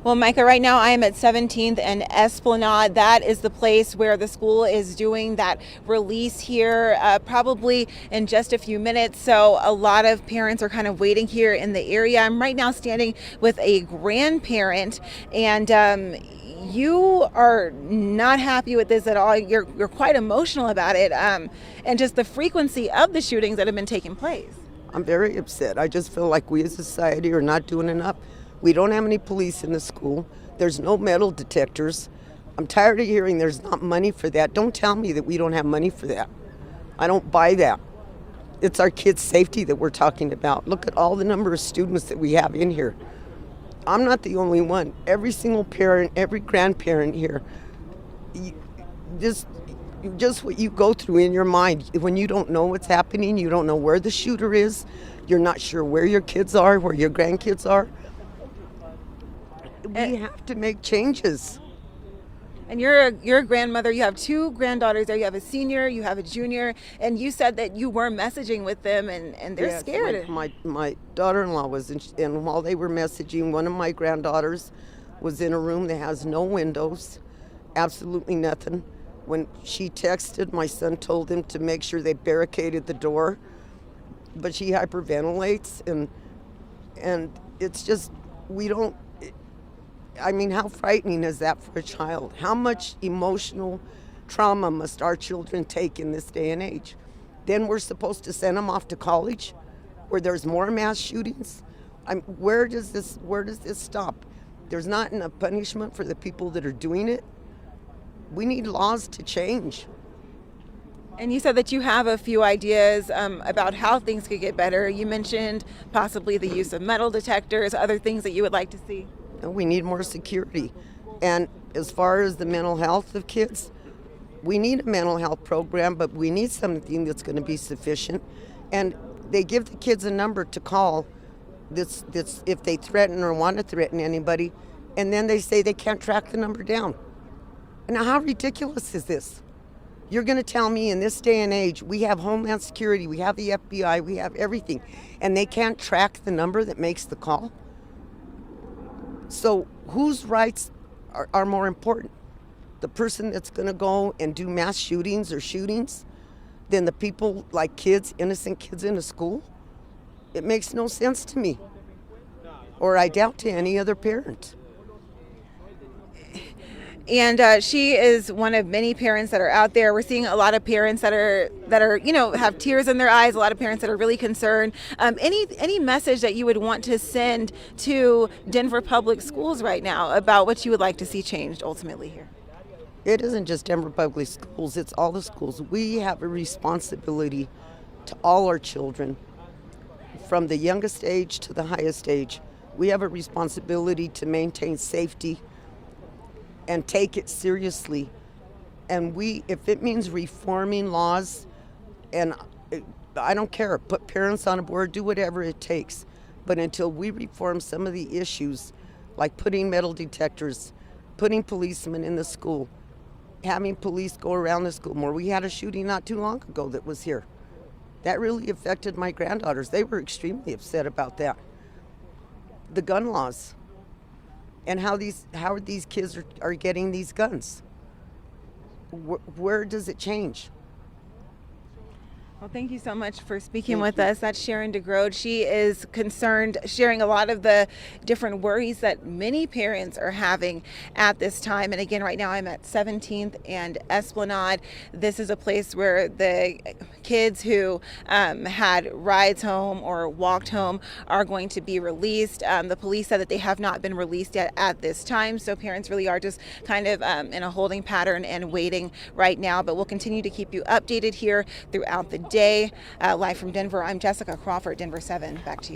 Well, Micah, right now I am at 17th and Esplanade. That is the place where the school is doing that release here, probably in just a few minutes. So a lot of parents are kind of waiting here in the area. I'm right now standing with a grandparent, and you are not happy with this at all. You're quite emotional about it, and just the frequency of the shootings that have been taking place. I'm very upset. I just feel like we as a society are not doing enough. We don't have any police in the school. There's no metal detectors. I'm tired of hearing there's not money for that. Don't tell me that we don't have money for that. I don't buy that. It's our kids' safety that we're talking about. Look at all the number of students that we have in here. I'm not the only one. Every single parent, every grandparent here, just what you go through in your mind when you don't know what's happening, you don't know where the shooter is, you're not sure where your kids are, where your grandkids are. We have to make changes. And you're a grandmother. You have two granddaughters there. You have a senior, you have a junior, and you said that you were messaging with them, and they're scared. My daughter-in-law was in, and while they were messaging, one of my granddaughters was in a room that has no windows, absolutely nothing. When she texted, my son told him to make sure they barricaded the door, but she hyperventilates, and it's just, we don't, I mean, how frightening is that for a child? How much emotional trauma must our children take in this day and age? Then we're supposed to send them off to college where there's more mass shootings? Where does this stop? There's not enough punishment for the people that are doing it. We need laws to change. And you said that you have a few ideas about how things could get better. You mentioned possibly the use of metal detectors, other things that you would like to see. We need more security. And as far as the mental health of kids, we need a mental health program, but we need something that's going to be sufficient. And they give the kids a number to call that's if they threaten or want to threaten anybody, and then they say they can't track the number down. Now, how ridiculous is this? You're going to tell me in this day and age, we have Homeland Security, we have the FBI, we have everything, and they can't track the number that makes the call? So whose rights are more important? The person that's going to go and do mass shootings or shootings than the people like kids, innocent kids in a school? It makes no sense to me, or I doubt to any other parent. And she is one of many parents that are out there. We're seeing a lot of parents that are have tears in their eyes. A lot of parents that are really concerned. Any message that you would want to send to Denver Public Schools right now about what you would like to see changed ultimately here? It isn't just Denver Public Schools, it's all the schools. We have a responsibility to all our children, from the youngest age to the highest age. We have a responsibility to maintain safety and take it seriously. And if it means reforming laws, and I don't care, put parents on board, do whatever it takes. But until we reform some of the issues, like putting metal detectors, putting policemen in the school, having police go around the school more. We had a shooting not too long ago that was here. That really affected my granddaughters. They were extremely upset about that. The gun laws, and how these kids are getting these guns. Where does it change? Well, thank you so much for speaking with us. That's Sharon DeGrode. She is concerned, sharing a lot of the different worries that many parents are having at this time. And again, right now I'm at 17th and Esplanade. This is a place where the kids who had rides home or walked home are going to be released. The police said that they have not been released yet at this time. So parents really are just kind of in a holding pattern and waiting right now. But we'll continue to keep you updated here throughout the day. Live from Denver, I'm Jessica Crawford, Denver 7. Back to you.